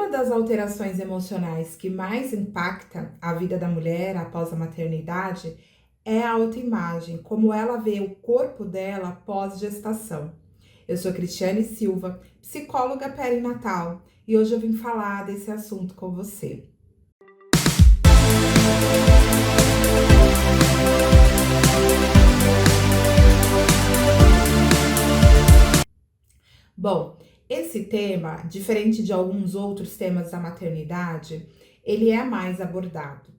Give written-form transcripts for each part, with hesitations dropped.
Uma das alterações emocionais que mais impacta a vida da mulher após a maternidade é a autoimagem, como ela vê o corpo dela pós-gestação. Eu sou Cristiane Silva, psicóloga perinatal, e hoje eu vim falar desse assunto com você. Bom, esse tema, diferente de alguns outros temas da maternidade, ele é mais abordado.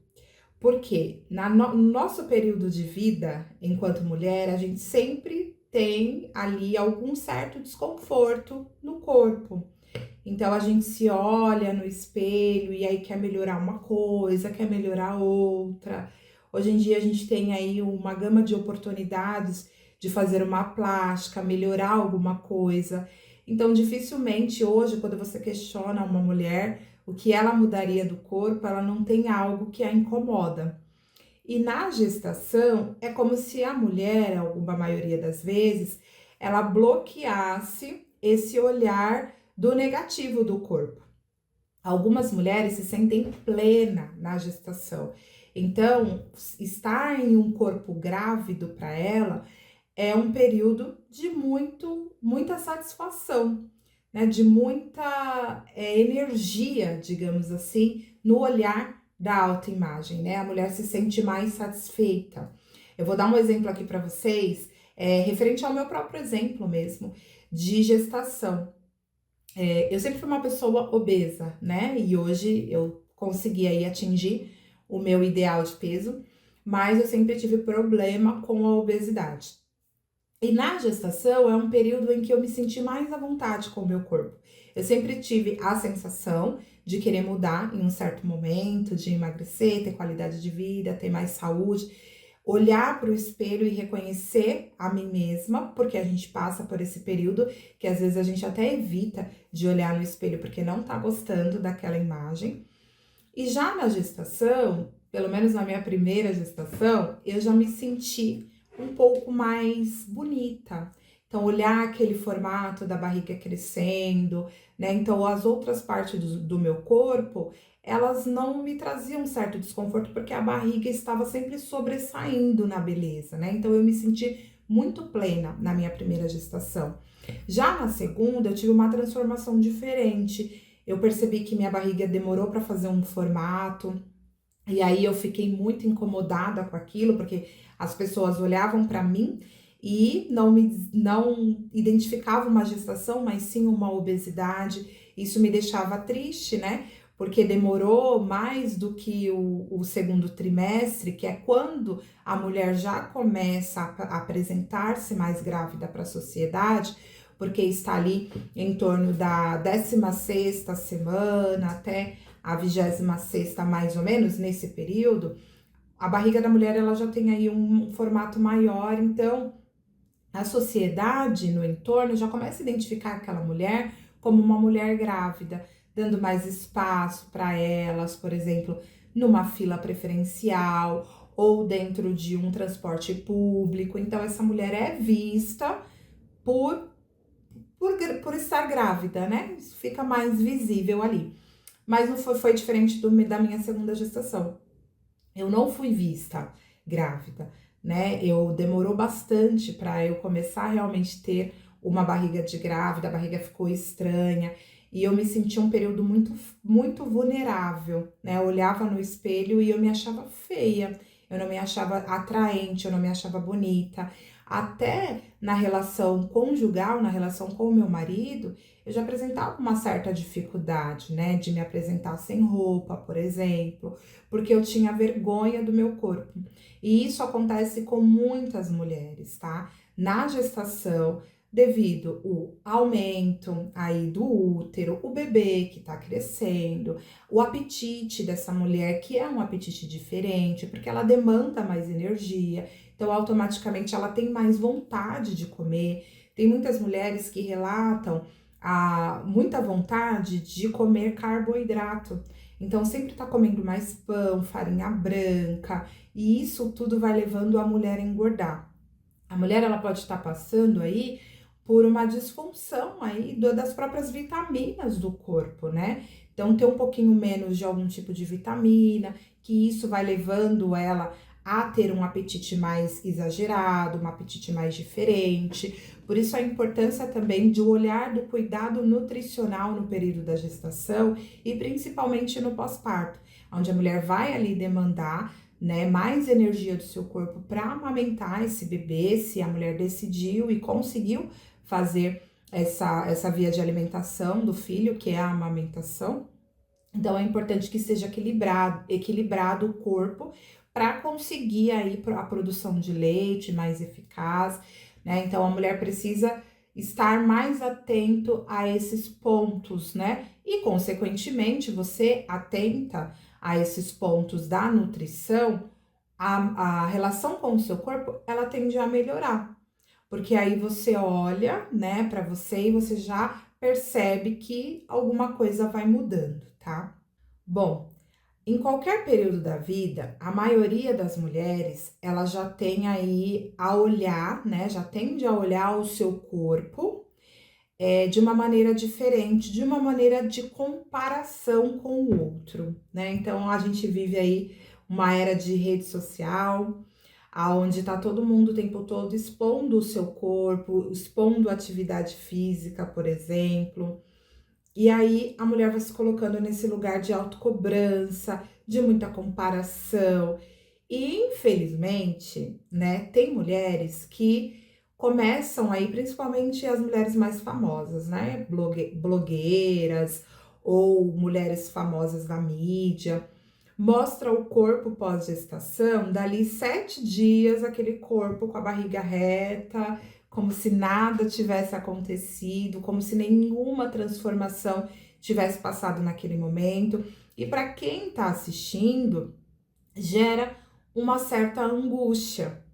Porque no nosso período de vida, enquanto mulher, a gente sempre tem ali algum certo desconforto no corpo. Então a gente se olha no espelho e aí quer melhorar uma coisa, quer melhorar outra. Hoje em dia a gente tem aí uma gama de oportunidades de fazer uma plástica, melhorar alguma coisa. Então dificilmente hoje, quando você questiona uma mulher o que ela mudaria do corpo, ela não tem algo que a incomoda. E na gestação, é como se a mulher, alguma maioria das vezes, ela bloqueasse esse olhar do negativo do corpo. Algumas mulheres se sentem plena na gestação. Então, estar em um corpo grávido para ela é um período de muita satisfação, né? De muita energia, digamos assim, no olhar da autoimagem, né? A mulher se sente mais satisfeita. Eu vou dar um exemplo aqui para vocês, referente ao meu próprio exemplo mesmo, de gestação. Eu sempre fui uma pessoa obesa, né? E hoje eu consegui aí atingir o meu ideal de peso, mas eu sempre tive problema com a obesidade. E na gestação é um período em que eu me senti mais à vontade com o meu corpo. Eu sempre tive a sensação de querer mudar em um certo momento, de emagrecer, ter qualidade de vida, ter mais saúde, olhar para o espelho e reconhecer a mim mesma, porque a gente passa por esse período que às vezes a gente até evita de olhar no espelho porque não tá gostando daquela imagem. E já na gestação, pelo menos na minha primeira gestação, eu já me senti um pouco mais bonita. Então, olhar aquele formato da barriga crescendo, né? Então, as outras partes do meu corpo, elas não me traziam um certo desconforto, porque a barriga estava sempre sobressaindo na beleza, né? Então, eu me senti muito plena na minha primeira gestação. Já na segunda, eu tive uma transformação diferente. Eu percebi que minha barriga demorou para fazer um formato, e aí eu fiquei muito incomodada com aquilo, porque as pessoas olhavam para mim e não identificavam uma gestação, mas sim uma obesidade. Isso me deixava triste, né? Porque demorou mais do que o segundo trimestre, que é quando a mulher já começa a apresentar-se mais grávida para a sociedade, porque está ali em torno da 16ª semana até a 26ª, mais ou menos, nesse período, a barriga da mulher ela já tem aí um formato maior, então a sociedade no entorno já começa a identificar aquela mulher como uma mulher grávida, dando mais espaço para elas, por exemplo, numa fila preferencial ou dentro de um transporte público. Então essa mulher é vista por, por estar grávida, né? Isso fica mais visível ali. Mas não foi diferente da minha segunda gestação. Eu não fui vista grávida, né? Demorou bastante para eu começar a realmente ter uma barriga de grávida, a barriga ficou estranha e eu me senti um período muito vulnerável, né? Eu olhava no espelho e eu me achava feia, eu não me achava atraente, eu não me achava bonita. Até na relação conjugal, na relação com o meu marido, eu já apresentava uma certa dificuldade, né? De me apresentar sem roupa, por exemplo, porque eu tinha vergonha do meu corpo. E isso acontece com muitas mulheres, tá? Na gestação, devido o aumento aí do útero, o bebê que tá crescendo, o apetite dessa mulher, que é um apetite diferente, porque ela demanda mais energia, então automaticamente ela tem mais vontade de comer. Tem muitas mulheres que relatam muita vontade de comer carboidrato. Então, sempre tá comendo mais pão, farinha branca, e isso tudo vai levando a mulher a engordar. A mulher, ela pode estar passando aí por uma disfunção aí das próprias vitaminas do corpo, né? Então, ter um pouquinho menos de algum tipo de vitamina, que isso vai levando ela a ter um apetite mais exagerado, um apetite mais diferente. Por isso, a importância também de olhar do cuidado nutricional no período da gestação e principalmente no pós-parto, onde a mulher vai ali demandar, né, mais energia do seu corpo para amamentar esse bebê, se a mulher decidiu e conseguiu fazer essa via de alimentação do filho, que é a amamentação. Então é importante que seja equilibrado o corpo para conseguir aí a produção de leite mais eficaz, né? Então a mulher precisa estar mais atento a esses pontos, né? E consequentemente, você atenta a esses pontos da nutrição, a relação com o seu corpo, ela tende a melhorar. Porque aí você olha, né, para você e você já percebe que alguma coisa vai mudando, tá? Bom, em qualquer período da vida, a maioria das mulheres, ela já tem aí a olhar, né, já tende a olhar o seu corpo de uma maneira diferente, de uma maneira de comparação com o outro, né? Então, a gente vive aí uma era de rede social, aonde tá todo mundo o tempo todo expondo o seu corpo, expondo atividade física, por exemplo. E aí a mulher vai se colocando nesse lugar de autocobrança, de muita comparação. E infelizmente, né, tem mulheres que começam aí, principalmente as mulheres mais famosas, né, blogueiras ou mulheres famosas da mídia, mostra o corpo pós-gestação, dali 7 dias, aquele corpo com a barriga reta, como se nada tivesse acontecido, como se nenhuma transformação tivesse passado naquele momento. E para quem está assistindo, gera uma certa angústia.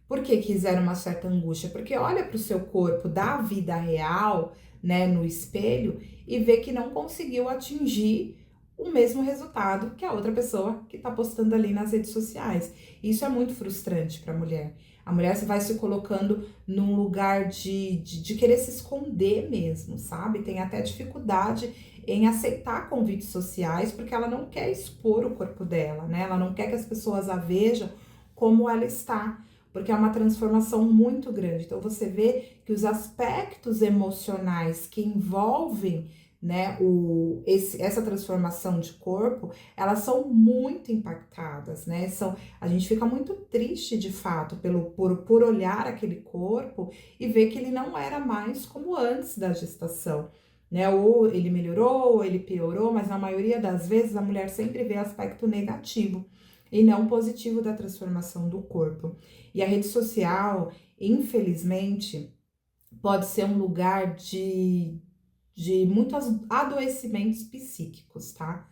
Por que gera uma certa angústia? Porque olha para o seu corpo da vida real, né, no espelho e vê que não conseguiu atingir o mesmo resultado que a outra pessoa que está postando ali nas redes sociais. Isso é muito frustrante para a mulher. A mulher vai se colocando num lugar de querer se esconder mesmo, sabe? Tem até dificuldade em aceitar convites sociais, porque ela não quer expor o corpo dela, né? Ela não quer que as pessoas a vejam como ela está, porque é uma transformação muito grande. Então você vê que os aspectos emocionais que envolvem, né, essa transformação de corpo, elas são muito impactadas, né? A gente fica muito triste de fato por olhar aquele corpo e ver que ele não era mais como antes da gestação, né? Ou ele melhorou, ou ele piorou, mas na maioria das vezes a mulher sempre vê aspecto negativo e não positivo da transformação do corpo. E a rede social, infelizmente, pode ser um lugar de muitos adoecimentos psíquicos, tá?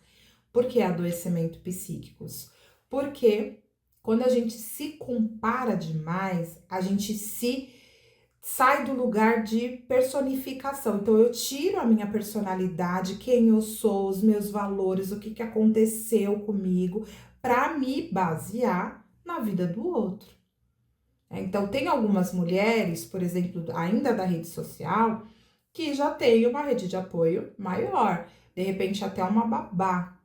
Por que adoecimentos psíquicos? Porque quando a gente se compara demais, a gente se sai do lugar de personificação. Então eu tiro a minha personalidade, quem eu sou, os meus valores, o que aconteceu comigo, para me basear na vida do outro. Então tem algumas mulheres, por exemplo, ainda da rede social, que já tem uma rede de apoio maior, de repente até uma babá.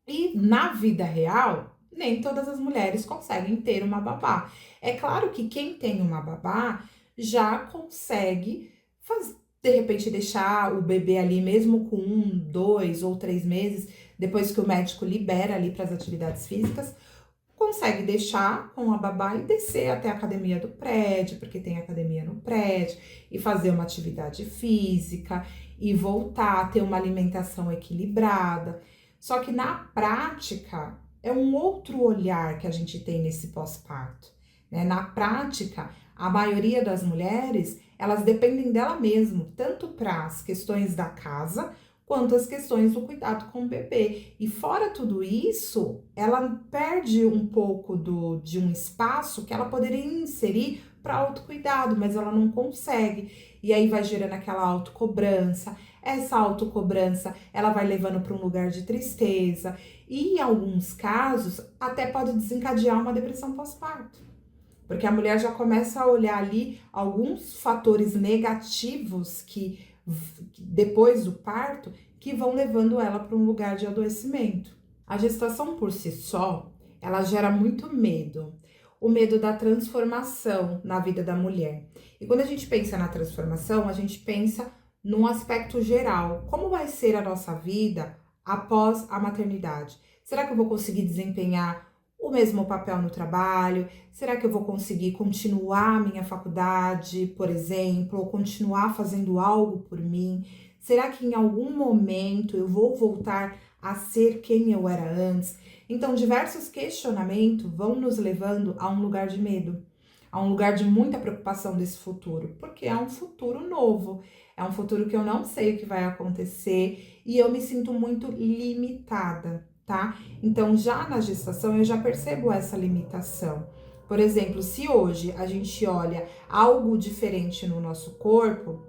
E na vida real, nem todas as mulheres conseguem ter uma babá. É claro que quem tem uma babá já consegue de repente deixar o bebê ali mesmo com 1, 2 ou 3 meses, depois que o médico libera ali para as atividades físicas, consegue deixar com a babá e descer até a academia do prédio, porque tem academia no prédio, e fazer uma atividade física e voltar, ter uma alimentação equilibrada. Só que na prática é um outro olhar que a gente tem nesse pós-parto, né? Na prática, a maioria das mulheres, elas dependem dela mesma, tanto para as questões da casa, quanto as questões do cuidado com o bebê. E fora tudo isso, ela perde um pouco de um espaço que ela poderia inserir para autocuidado, mas ela não consegue. E aí vai gerando aquela autocobrança. Essa autocobrança, ela vai levando para um lugar de tristeza e, em alguns casos, até pode desencadear uma depressão pós-parto. porque a mulher já começa a olhar ali alguns fatores negativos que depois do parto que vão levando ela para um lugar de adoecimento. A gestação por si só, ela gera muito medo. O medo da transformação na vida da mulher. E quando a gente pensa na transformação, a gente pensa num aspecto geral. Como vai ser a nossa vida após a maternidade? Será que eu vou conseguir desempenhar o mesmo papel no trabalho? Será que eu vou conseguir continuar a minha faculdade, por exemplo, ou continuar fazendo algo por mim? Será que em algum momento eu vou voltar a ser quem eu era antes? Então, diversos questionamentos vão nos levando a um lugar de medo, a um lugar de muita preocupação desse futuro, porque é um futuro novo, é um futuro que eu não sei o que vai acontecer e eu me sinto muito limitada, tá? Então, já na gestação, eu já percebo essa limitação. Por exemplo, se hoje a gente olha algo diferente no nosso corpo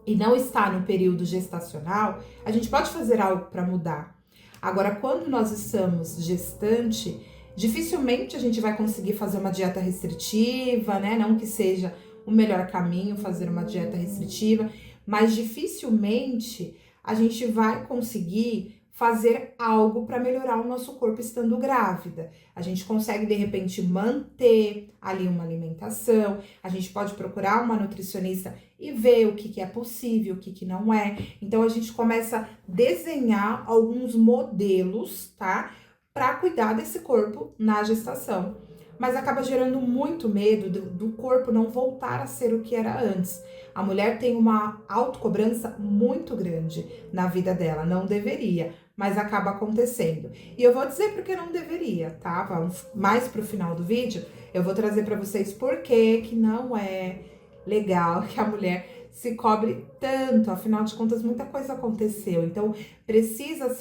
e não está no período gestacional, a gente pode fazer algo para mudar. Agora, quando nós estamos gestante, dificilmente a gente vai conseguir fazer uma dieta restritiva, né? Não que seja o melhor caminho fazer uma dieta restritiva, mas dificilmente a gente vai conseguir fazer algo para melhorar o nosso corpo estando grávida. A gente consegue, de repente, manter ali uma alimentação, a gente pode procurar uma nutricionista e ver o que é possível, o que não é. Então, a gente começa a desenhar alguns modelos, tá? Para cuidar desse corpo na gestação. Mas acaba gerando muito medo do corpo não voltar a ser o que era antes. A mulher tem uma autocobrança muito grande na vida dela, não deveria, mas acaba acontecendo. E eu vou dizer porque não deveria, tá? Vamos mais pro final do vídeo, eu vou trazer para vocês por que não é legal que a mulher se cobre tanto, afinal de contas muita coisa aconteceu. Então precisa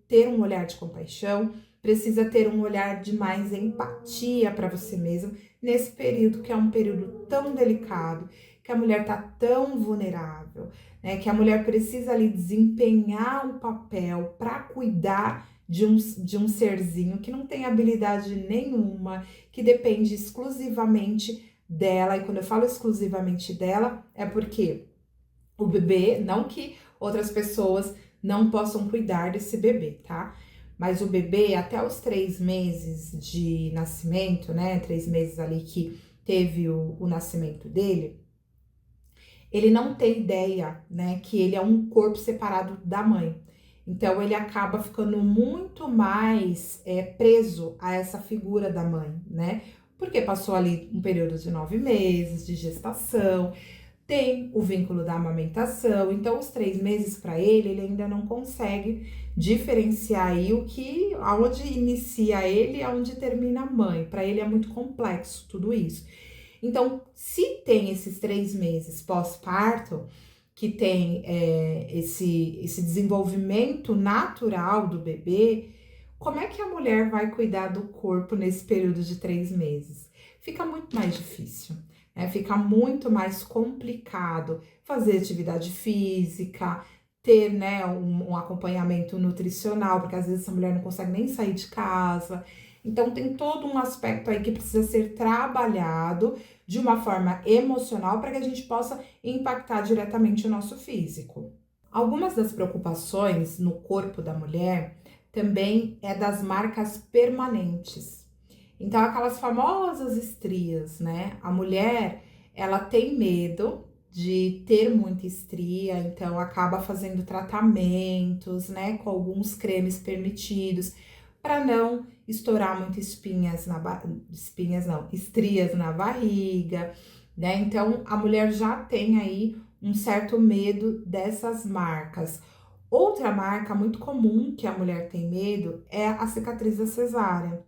ter um olhar de compaixão, precisa ter um olhar de mais empatia para você mesmo nesse período que é um período tão delicado, que a mulher tá tão vulnerável, né? Que a mulher precisa ali desempenhar um papel para cuidar de um serzinho que não tem habilidade nenhuma, que depende exclusivamente dela. E quando eu falo exclusivamente dela, é porque o bebê, não que outras pessoas não possam cuidar desse bebê, tá? Mas o bebê, até os 3 meses de nascimento, né? 3 meses ali que teve o nascimento dele, ele não tem ideia, né, que ele é um corpo separado da mãe. Então, ele acaba ficando muito mais preso a essa figura da mãe, né? Porque passou ali um período de 9 meses de gestação, tem o vínculo da amamentação, então os 3 meses para ele ainda não consegue diferenciar aí aonde inicia ele e aonde termina a mãe. Para ele é muito complexo tudo isso. Então, se tem esses 3 meses pós-parto, que tem esse desenvolvimento natural do bebê, como é que a mulher vai cuidar do corpo nesse período de 3 meses? Fica muito mais difícil, né? Fica muito mais complicado fazer atividade física, ter, né, um acompanhamento nutricional, porque às vezes essa mulher não consegue nem sair de casa. Então, tem todo um aspecto aí que precisa ser trabalhado de uma forma emocional para que a gente possa impactar diretamente o nosso físico. Algumas das preocupações no corpo da mulher também é das marcas permanentes. Então, aquelas famosas estrias, né? A mulher, ela tem medo de ter muita estria, então acaba fazendo tratamentos, né, com alguns cremes permitidos para não estourar muito estrias na barriga, né? Então a mulher já tem aí um certo medo dessas marcas. Outra marca muito comum que a mulher tem medo é a cicatriz da cesárea.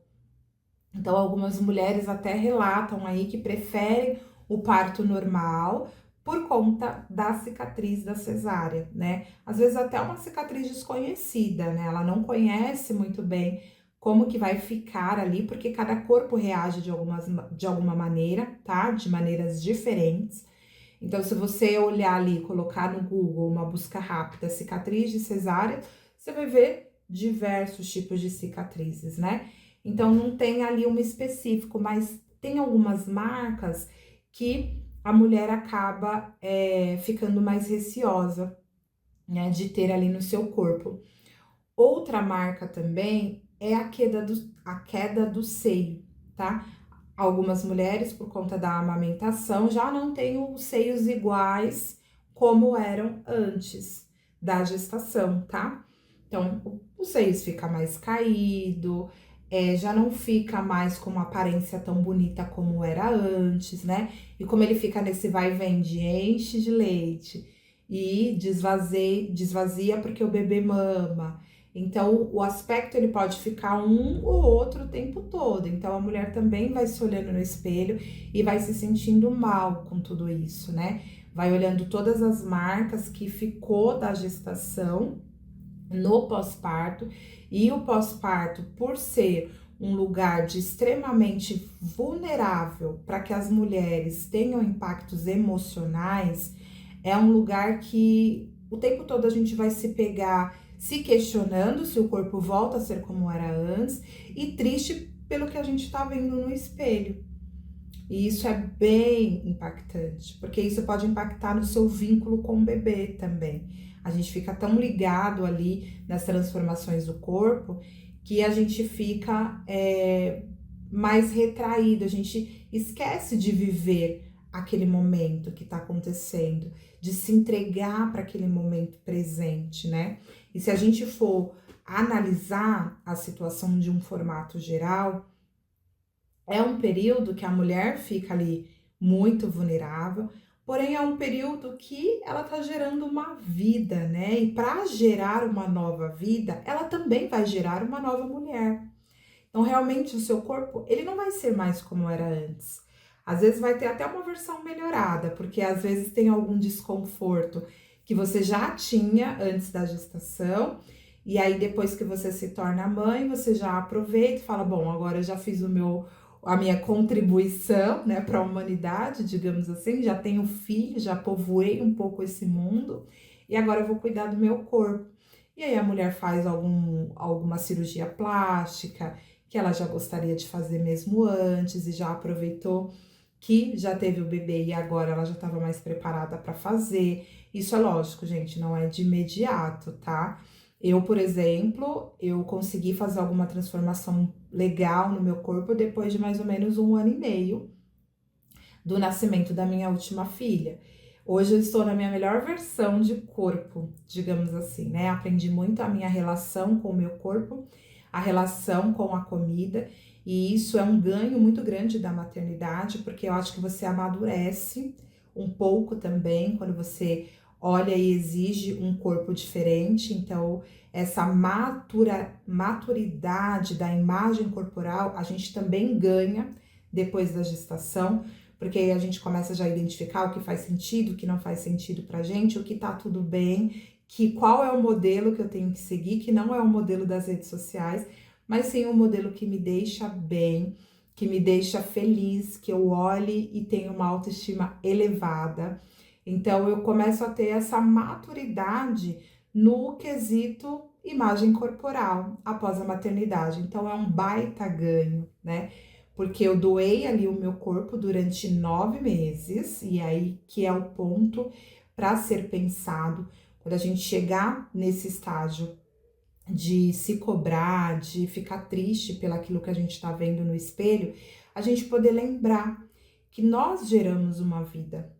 Então, algumas mulheres até relatam aí que preferem o parto normal por conta da cicatriz da cesárea, né? Às vezes até uma cicatriz desconhecida, né? Ela não conhece muito bem como que vai ficar ali, porque cada corpo reage de alguma maneira, tá? De maneiras diferentes. Então, se você olhar ali, colocar no Google uma busca rápida, cicatriz de cesárea, você vai ver diversos tipos de cicatrizes, né? Então, não tem ali um específico, mas tem algumas marcas que a mulher acaba ficando mais receosa, né, de ter ali no seu corpo. Outra marca também é a queda do seio, tá? Algumas mulheres, por conta da amamentação, já não têm os seios iguais como eram antes da gestação, tá? Então, os seios fica mais caído, já não fica mais com uma aparência tão bonita como era antes, né? E como ele fica nesse vai e vem de enche de leite e desvazia porque o bebê mama. Então, o aspecto ele pode ficar um ou outro o tempo todo. Então, a mulher também vai se olhando no espelho e vai se sentindo mal com tudo isso, né? Vai olhando todas as marcas que ficou da gestação no pós-parto, e o pós-parto, por ser um lugar de extremamente vulnerável para que as mulheres tenham impactos emocionais, é um lugar que o tempo todo a gente vai se pegar se questionando se o corpo volta a ser como era antes e triste pelo que a gente está vendo no espelho. E isso é bem impactante, porque isso pode impactar no seu vínculo com o bebê também. A gente fica tão ligado ali nas transformações do corpo que a gente fica mais retraído, a gente esquece de viver aquele momento que está acontecendo, de se entregar para aquele momento presente, né? E se a gente for analisar a situação de um formato geral, é um período que a mulher fica ali muito vulnerável, porém é um período que ela tá gerando uma vida, né? E para gerar uma nova vida, ela também vai gerar uma nova mulher. Então, realmente, o seu corpo, ele não vai ser mais como era antes. Às vezes vai ter até uma versão melhorada, porque às vezes tem algum desconforto que você já tinha antes da gestação, e aí depois que você se torna mãe, você já aproveita e fala, bom, agora eu já fiz a minha contribuição, né, para a humanidade, digamos assim, já tenho filho, já povoei um pouco esse mundo, e agora eu vou cuidar do meu corpo. E aí a mulher faz alguma cirurgia plástica, que ela já gostaria de fazer mesmo antes e já aproveitou que já teve o bebê e agora ela já estava mais preparada para fazer. Isso é lógico, gente, não é de imediato, tá? Eu, por exemplo, eu consegui fazer alguma transformação legal no meu corpo depois de mais ou menos 1 ano e meio do nascimento da minha última filha. Hoje eu estou na minha melhor versão de corpo, digamos assim, né? Aprendi muito a minha relação com o meu corpo, a relação com a comida, e isso é um ganho muito grande da maternidade, porque eu acho que você amadurece um pouco também quando você olha e exige um corpo diferente. Então, essa maturidade da imagem corporal a gente também ganha depois da gestação, porque aí a gente começa já a identificar o que faz sentido, o que não faz sentido pra gente, o que tá tudo bem, que qual é o modelo que eu tenho que seguir, que não é o modelo das redes sociais, mas sim um modelo que me deixa bem, que me deixa feliz, que eu olhe e tenha uma autoestima elevada. Então eu começo a ter essa maturidade no quesito imagem corporal após a maternidade. Então é um baita ganho, né? Porque eu doei ali o meu corpo durante 9 meses, e aí que é o ponto para ser pensado, quando a gente chegar nesse estágio de se cobrar, de ficar triste pelaquilo que a gente está vendo no espelho, a gente poder lembrar que nós geramos uma vida.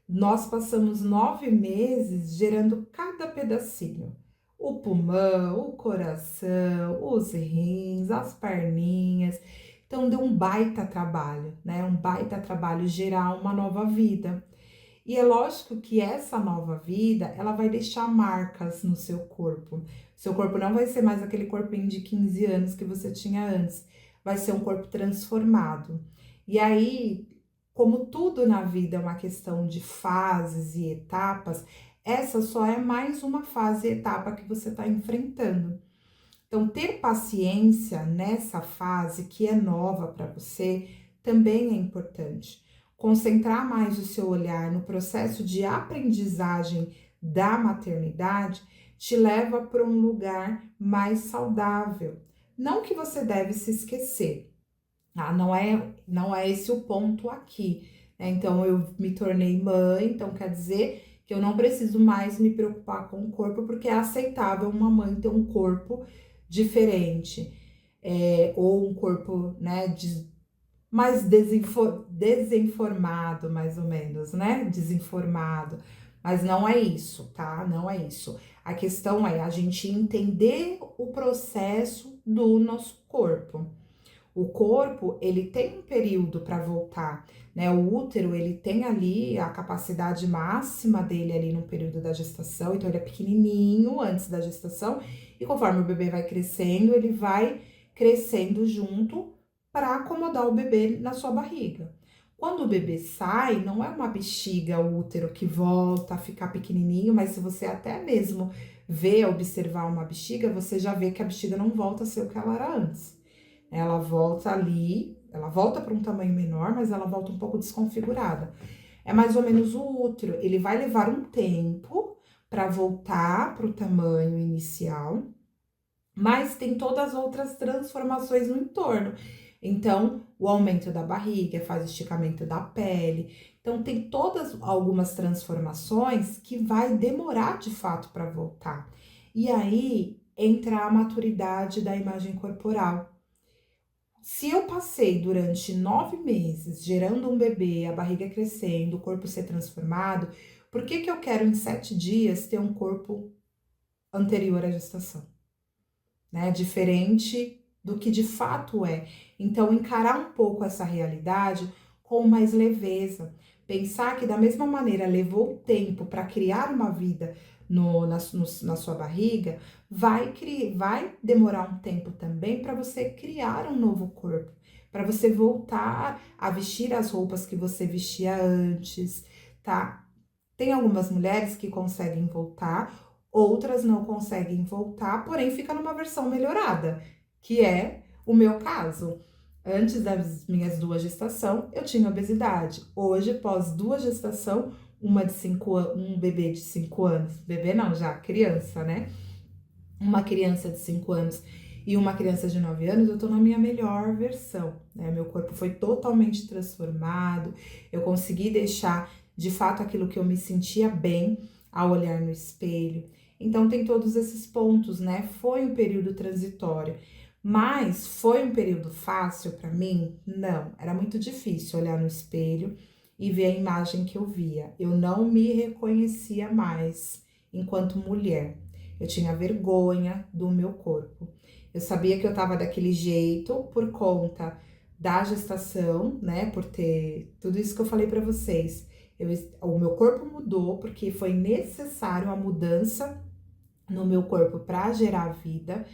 Nós passamos 9 meses gerando cada pedacinho. O pulmão, o coração, os rins, as perninhas. Então, deu um baita trabalho, né? Um baita trabalho gerar uma nova vida. E é lógico que essa nova vida, ela vai deixar marcas no seu corpo. Seu corpo não vai ser mais aquele corpinho de 15 anos que você tinha antes. Vai ser um corpo transformado. E aí, como tudo na vida é uma questão de fases e etapas, essa só é mais uma fase e etapa que você está enfrentando. Então, ter paciência nessa fase que é nova para você também é importante. Concentrar mais o seu olhar no processo de aprendizagem da maternidade te leva para um lugar mais saudável. Não que você deve se esquecer, Não é esse o ponto aqui, né? Então eu me tornei mãe, então quer dizer que eu não preciso mais me preocupar com o corpo, porque é aceitável uma mãe ter um corpo diferente, ou um corpo, né, mais desinformado, mais ou menos, né? Desinformado. Mas não é isso, tá? Não é isso. A questão é a gente entender o processo do nosso corpo. O corpo, ele tem um período para voltar, né? O útero, ele tem ali a capacidade máxima dele ali no período da gestação, então ele é pequenininho antes da gestação, e conforme o bebê vai crescendo, ele vai crescendo junto para acomodar o bebê na sua barriga. Quando o bebê sai, não é uma bexiga, o útero que volta a ficar pequenininho, mas se você até mesmo observar uma bexiga, você já vê que a bexiga não volta a ser o que ela era antes. Ela volta ali, ela volta para um tamanho menor, mas ela volta um pouco desconfigurada. É mais ou menos o útero, ele vai levar um tempo para voltar para o tamanho inicial, mas tem todas as outras transformações no entorno. Então, o aumento da barriga, faz esticamento da pele. Então, tem todas algumas transformações que vai demorar de fato para voltar. E aí entra a maturidade da imagem corporal. Se eu passei durante 9 meses gerando um bebê, a barriga crescendo, o corpo ser transformado, por que eu quero em 7 dias ter um corpo anterior à gestação, né? Diferente do que de fato é. Então, encarar um pouco essa realidade com mais leveza. Pensar que da mesma maneira levou tempo para criar uma vida na sua barriga, vai demorar um tempo também para você criar um novo corpo, para você voltar a vestir as roupas que você vestia antes, tá? Tem algumas mulheres que conseguem voltar, outras não conseguem voltar, porém fica numa versão melhorada, que é o meu caso. Antes das minhas 2 gestações, eu tinha obesidade. Hoje, pós 2 gestações, um bebê de 5 anos, bebê não, já criança, né? Uma criança de 5 anos e uma criança de 9 anos, eu tô na minha melhor versão, né? Meu corpo foi totalmente transformado, eu consegui deixar de fato aquilo que eu me sentia bem ao olhar no espelho. Então, tem todos esses pontos, né? Foi um período transitório, mas foi um período fácil para mim? Não, era muito difícil olhar no espelho e ver a imagem que eu via. Eu não me reconhecia mais enquanto mulher. Eu tinha vergonha do meu corpo. Eu sabia que eu tava daquele jeito por conta da gestação, né? Por ter tudo isso que eu falei pra vocês. O meu corpo mudou porque foi necessário a mudança no meu corpo para gerar vida,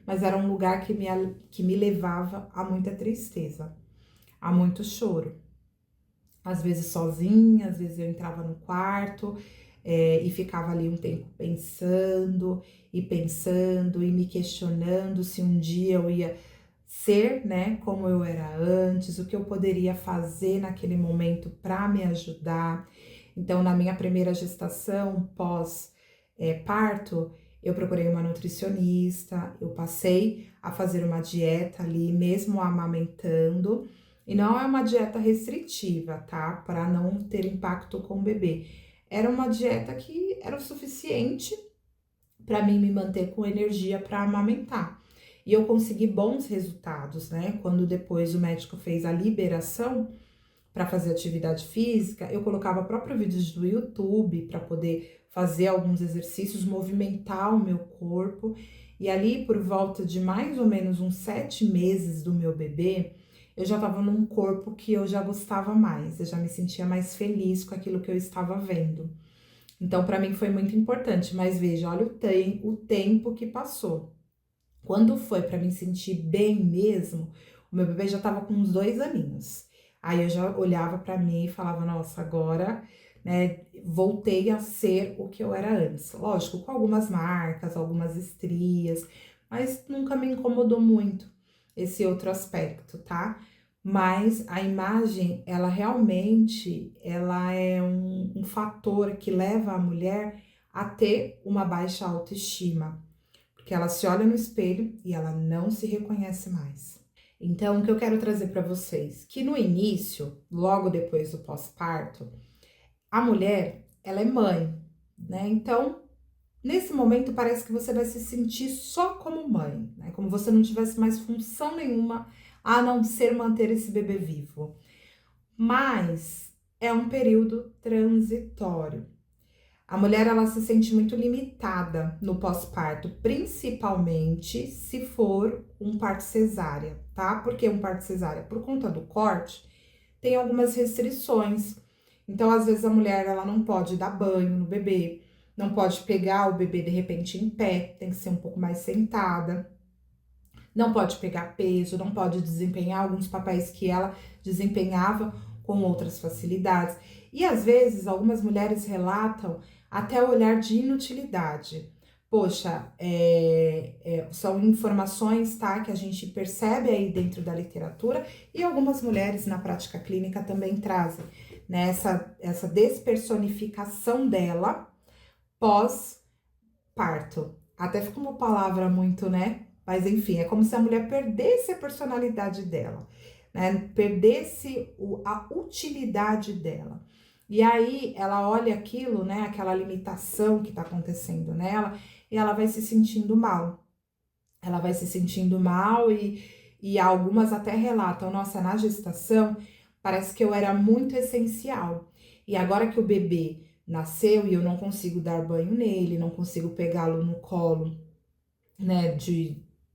mas era um lugar que me levava a muita tristeza, a muito choro. Às vezes sozinha, às vezes eu entrava no quarto e ficava ali um tempo pensando e me questionando se um dia eu ia ser, né, como eu era antes, o que eu poderia fazer naquele momento para me ajudar. Então, na minha primeira gestação, pós parto, eu procurei uma nutricionista, eu passei a fazer uma dieta ali, mesmo amamentando, e não é uma dieta restritiva, tá? Para não ter impacto com o bebê. Era uma dieta que era o suficiente para mim me manter com energia para amamentar. E eu consegui bons resultados, né? Quando depois o médico fez a liberação para fazer atividade física, eu colocava próprios vídeos do YouTube para poder fazer alguns exercícios, movimentar o meu corpo. E ali, por volta de mais ou menos uns 7 meses do meu bebê, eu já estava num corpo que eu já gostava mais, eu já me sentia mais feliz com aquilo que eu estava vendo. Então, para mim foi muito importante, mas veja, olha o tempo que passou. Quando foi para me sentir bem mesmo, o meu bebê já estava com uns 2 aninhos. Aí eu já olhava para mim e falava, nossa, agora, né, voltei a ser o que eu era antes. Lógico, com algumas marcas, algumas estrias, mas nunca me incomodou muito esse outro aspecto, tá? Mas a imagem, ela realmente, ela é um fator que leva a mulher a ter uma baixa autoestima, porque ela se olha no espelho e ela não se reconhece mais. Então, o que eu quero trazer para vocês, que no início, logo depois do pós-parto, a mulher, ela é mãe, né? Então, nesse momento parece que você vai se sentir só como mãe, né? Como se você não tivesse mais função nenhuma a não ser manter esse bebê vivo. Mas é um período transitório. A mulher ela se sente muito limitada no pós-parto, principalmente se for um parto cesárea, tá? Por que um parto cesárea? Por conta do corte, tem algumas restrições. Então, às vezes a mulher ela não pode dar banho no bebê, não pode pegar o bebê de repente em pé, tem que ser um pouco mais sentada. Não pode pegar peso, não pode desempenhar alguns papéis que ela desempenhava com outras facilidades. E às vezes algumas mulheres relatam até o olhar de inutilidade. Poxa, são informações, tá, que a gente percebe aí dentro da literatura e algumas mulheres na prática clínica também trazem, né, essa despersonificação dela pós-parto. Até fica uma palavra muito, né? Mas enfim, é como se a mulher perdesse a personalidade dela, né? Perdesse a utilidade dela. E aí ela olha aquilo, né? Aquela limitação que tá acontecendo nela, e ela vai se sentindo mal. Ela vai se sentindo mal e algumas até relatam, nossa, na gestação parece que eu era muito essencial. E agora que o bebê nasceu e eu não consigo dar banho nele, não consigo pegá-lo no colo, né,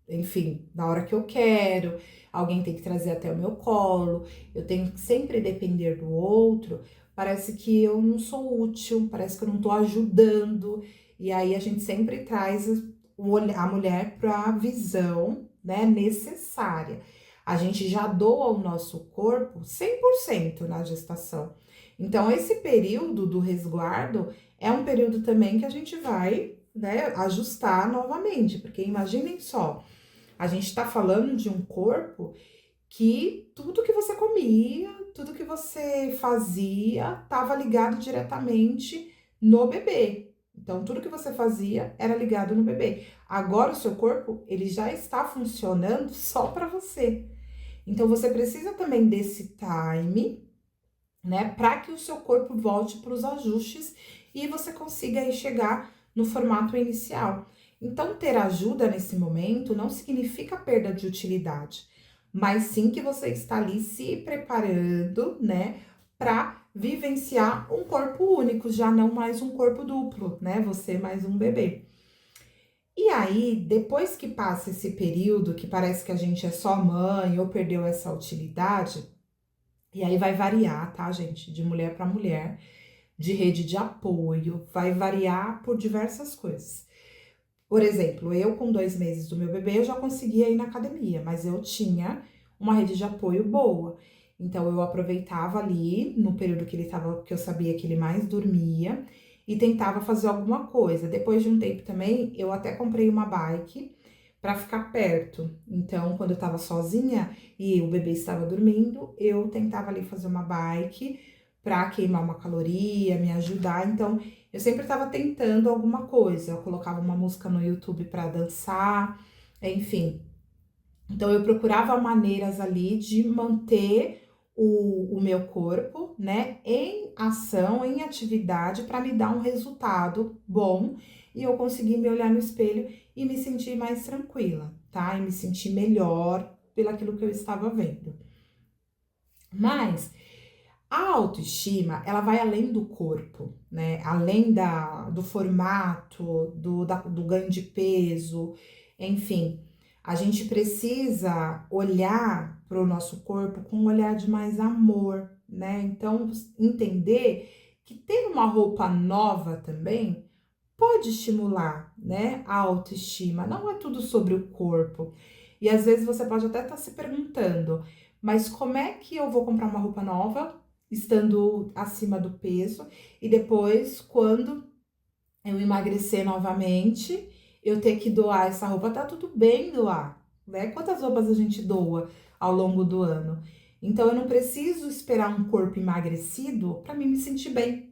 enfim, na hora que eu quero, alguém tem que trazer até o meu colo, eu tenho que sempre depender do outro, parece que eu não sou útil, parece que eu não tô ajudando, e aí a gente sempre traz a mulher para a visão, né, necessária. A gente já doa o nosso corpo 100% na gestação. Então, esse período do resguardo é um período também que a gente vai, né, ajustar novamente, porque imaginem só, a gente tá falando de um corpo que tudo que você comia, tudo que você fazia, estava ligado diretamente no bebê. Então, tudo que você fazia era ligado no bebê. Agora, o seu corpo, ele já está funcionando só para você. Então, você precisa também desse time, né, para que o seu corpo volte para os ajustes e você consiga aí chegar no formato inicial. Então, ter ajuda nesse momento não significa perda de utilidade, mas sim que você está ali se preparando, né, para vivenciar um corpo único, já não mais um corpo duplo, né, você mais um bebê. E aí, depois que passa esse período que parece que a gente é só mãe ou perdeu essa utilidade, e aí vai variar, tá, gente? De mulher para mulher, de rede de apoio, vai variar por diversas coisas. Por exemplo, eu com 2 meses do meu bebê, eu já conseguia ir na academia, mas eu tinha uma rede de apoio boa. Então, eu aproveitava ali, no período que ele tava, que eu sabia que ele mais dormia, e tentava fazer alguma coisa. Depois de um tempo também, eu até comprei uma bike para ficar perto. Então, quando eu tava sozinha e o bebê estava dormindo, eu tentava ali fazer uma bike para queimar uma caloria, me ajudar. Então, eu sempre estava tentando alguma coisa. Eu colocava uma música no YouTube para dançar, enfim. Então, eu procurava maneiras ali de manter o meu corpo, né, em ação, em atividade, para me dar um resultado bom e eu conseguir me olhar no espelho e me sentir mais tranquila, tá? E me sentir melhor pelaquilo que eu estava vendo. Mas a autoestima, ela vai além do corpo, né? Além do formato, do ganho de peso, enfim. A gente precisa olhar para o nosso corpo com um olhar de mais amor, né? Então, entender que ter uma roupa nova também pode estimular, né, a autoestima. Não é tudo sobre o corpo. E às vezes você pode até estar se perguntando, mas como é que eu vou comprar uma roupa nova estando acima do peso e depois, quando eu emagrecer novamente, eu ter que doar essa roupa? Tá tudo bem doar, né? Quantas roupas a gente doa ao longo do ano? Então eu não preciso esperar um corpo emagrecido para mim me sentir bem.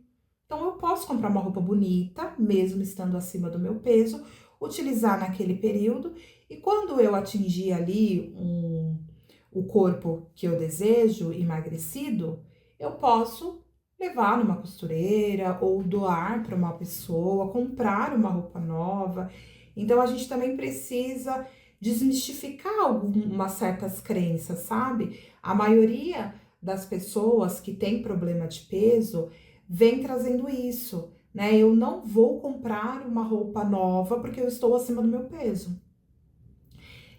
Então, eu posso comprar uma roupa bonita, mesmo estando acima do meu peso, utilizar naquele período, e quando eu atingir ali o corpo que eu desejo, emagrecido, eu posso levar numa costureira ou doar para uma pessoa, comprar uma roupa nova. Então a gente também precisa desmistificar algumas certas crenças, sabe? A maioria das pessoas que tem problema de peso vem trazendo isso, né? Eu não vou comprar uma roupa nova porque eu estou acima do meu peso.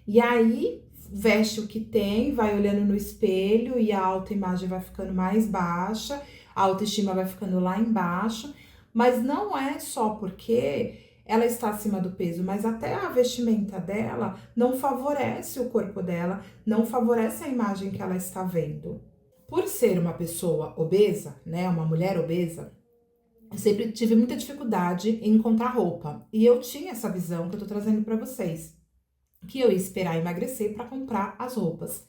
E aí veste o que tem, vai olhando no espelho e a autoimagem vai ficando mais baixa, a autoestima vai ficando lá embaixo, mas não é só porque ela está acima do peso, mas até a vestimenta dela não favorece o corpo dela, não favorece a imagem que ela está vendo. Por ser uma pessoa obesa, né, uma mulher obesa, eu sempre tive muita dificuldade em encontrar roupa. E eu tinha essa visão que eu tô trazendo para vocês, que eu ia esperar emagrecer para comprar as roupas.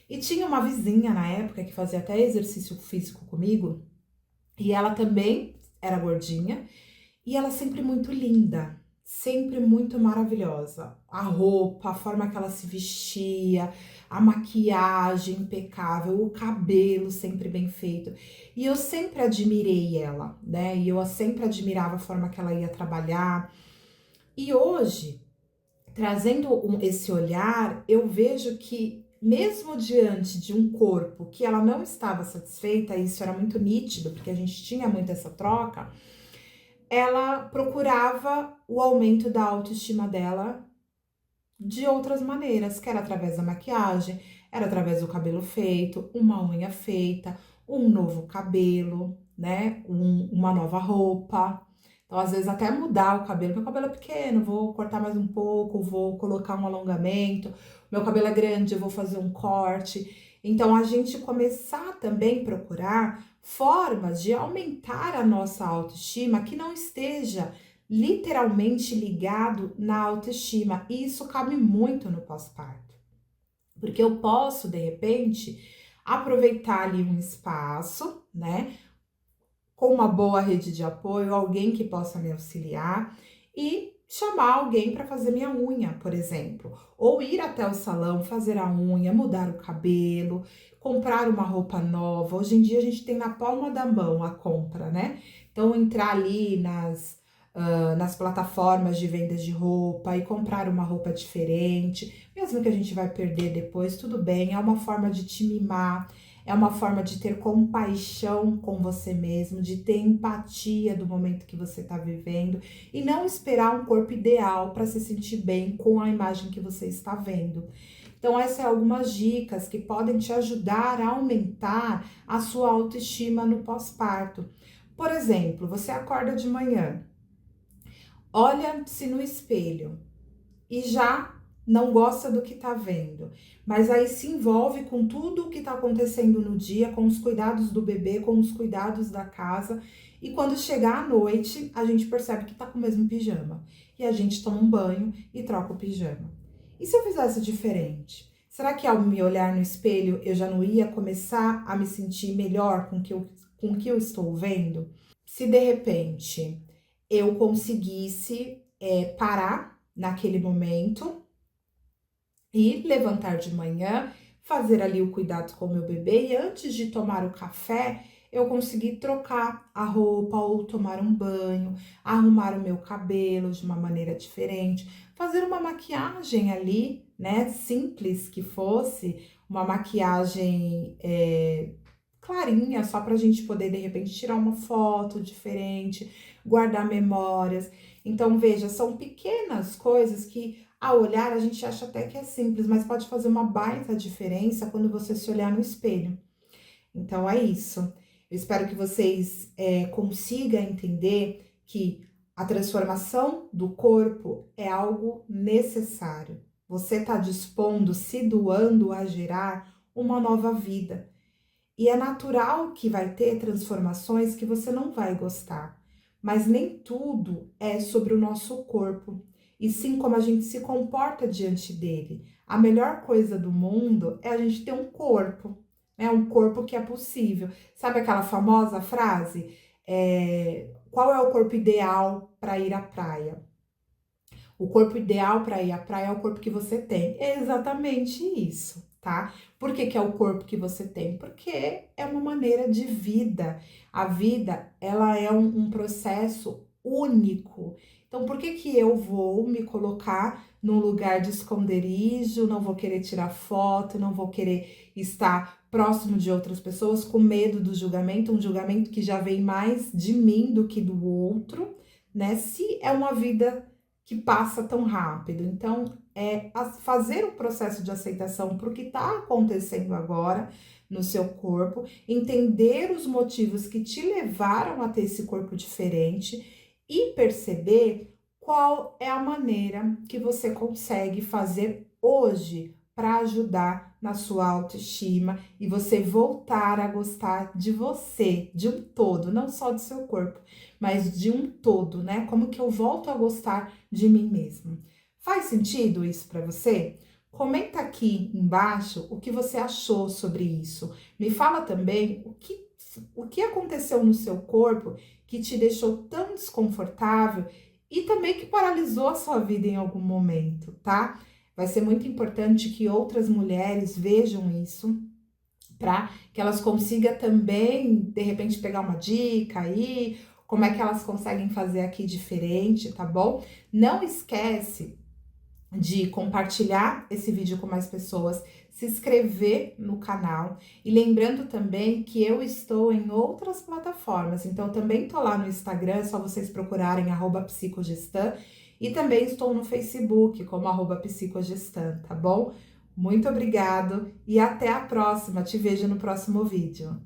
E tinha uma vizinha na época que fazia até exercício físico comigo, e ela também era gordinha, e ela sempre muito linda, sempre muito maravilhosa. A roupa, a forma que ela se vestia, a maquiagem impecável, o cabelo sempre bem feito. E eu sempre admirei ela, né? E eu sempre admirava a forma que ela ia trabalhar. E hoje, trazendo esse olhar, eu vejo que mesmo diante de um corpo que ela não estava satisfeita, isso era muito nítido, porque a gente tinha muito essa troca, ela procurava o aumento da autoestima dela de outras maneiras, que era através da maquiagem, era através do cabelo feito, uma unha feita, um novo cabelo, né? Uma nova roupa. Então, às vezes, até mudar o cabelo, meu cabelo é pequeno, vou cortar mais um pouco, vou colocar um alongamento, meu cabelo é grande, eu vou fazer um corte. Então, a gente começar também a procurar formas de aumentar a nossa autoestima que não esteja literalmente ligado na autoestima. E isso cabe muito no pós-parto, porque eu posso, de repente, aproveitar ali um espaço, né, com uma boa rede de apoio, alguém que possa me auxiliar e chamar alguém para fazer minha unha, por exemplo, ou ir até o salão fazer a unha, mudar o cabelo, comprar uma roupa nova. Hoje em dia a gente tem na palma da mão a compra, né? Então entrar ali nas plataformas de vendas de roupa e comprar uma roupa diferente, mesmo que a gente vai perder depois, tudo bem, é uma forma de te mimar, é uma forma de ter compaixão com você mesmo, de ter empatia do momento que você está vivendo e não esperar um corpo ideal para se sentir bem com a imagem que você está vendo. Então, essas são algumas dicas que podem te ajudar a aumentar a sua autoestima no pós-parto. Por exemplo, você acorda de manhã, olha-se no espelho e já não gosta do que tá vendo, mas aí se envolve com tudo o que tá acontecendo no dia, com os cuidados do bebê, com os cuidados da casa, e quando chegar à noite, a gente percebe que tá com o mesmo pijama, e a gente toma um banho e troca o pijama. E se eu fizesse diferente? Será que ao me olhar no espelho eu já não ia começar a me sentir melhor com o que eu estou vendo? Se de repente eu conseguisse parar naquele momento e levantar de manhã, fazer ali o cuidado com o meu bebê e antes de tomar o café, eu conseguir trocar a roupa ou tomar um banho, arrumar o meu cabelo de uma maneira diferente, fazer uma maquiagem ali, né, simples que fosse, uma maquiagem clarinha, só pra gente poder de repente tirar uma foto diferente, guardar memórias. Então, veja, são pequenas coisas que ao olhar a gente acha até que é simples, mas pode fazer uma baita diferença quando você se olhar no espelho. Então, é isso. Eu espero que vocês consigam entender que a transformação do corpo é algo necessário. Você está dispondo, se doando a gerar uma nova vida. E é natural que vai ter transformações que você não vai gostar, mas nem tudo é sobre o nosso corpo, e sim como a gente se comporta diante dele. A melhor coisa do mundo é a gente ter um corpo, né? Um corpo que é possível. Sabe aquela famosa frase? Qual é o corpo ideal para ir à praia? O corpo ideal para ir à praia é o corpo que você tem. É exatamente isso, tá? Por que que é o corpo que você tem? Porque é uma maneira de vida. A vida, ela é um processo único. Então, por que que eu vou me colocar num lugar de esconderijo, não vou querer tirar foto, não vou querer estar próximo de outras pessoas com medo do julgamento, um julgamento que já vem mais de mim do que do outro, né? Se é uma vida que passa tão rápido. Então, fazer um processo de aceitação para o que está acontecendo agora no seu corpo, entender os motivos que te levaram a ter esse corpo diferente e perceber qual é a maneira que você consegue fazer hoje para ajudar na sua autoestima e você voltar a gostar de você, de um todo, não só do seu corpo, mas de um todo, né? Como que eu volto a gostar de mim mesmo? Faz sentido isso para você? Comenta aqui embaixo o que você achou sobre isso. Me fala também o que aconteceu no seu corpo que te deixou tão desconfortável e também que paralisou a sua vida em algum momento, tá? Vai ser muito importante que outras mulheres vejam isso, para que elas consigam também, de repente, pegar uma dica aí, como é que elas conseguem fazer aqui diferente, tá bom? Não esquece de compartilhar esse vídeo com mais pessoas, se inscrever no canal e lembrando também que eu estou em outras plataformas, então eu também tô lá no Instagram, é só vocês procurarem @psicogestan e também estou no Facebook como @psicogestan, tá bom? Muito obrigado e até a próxima, te vejo no próximo vídeo.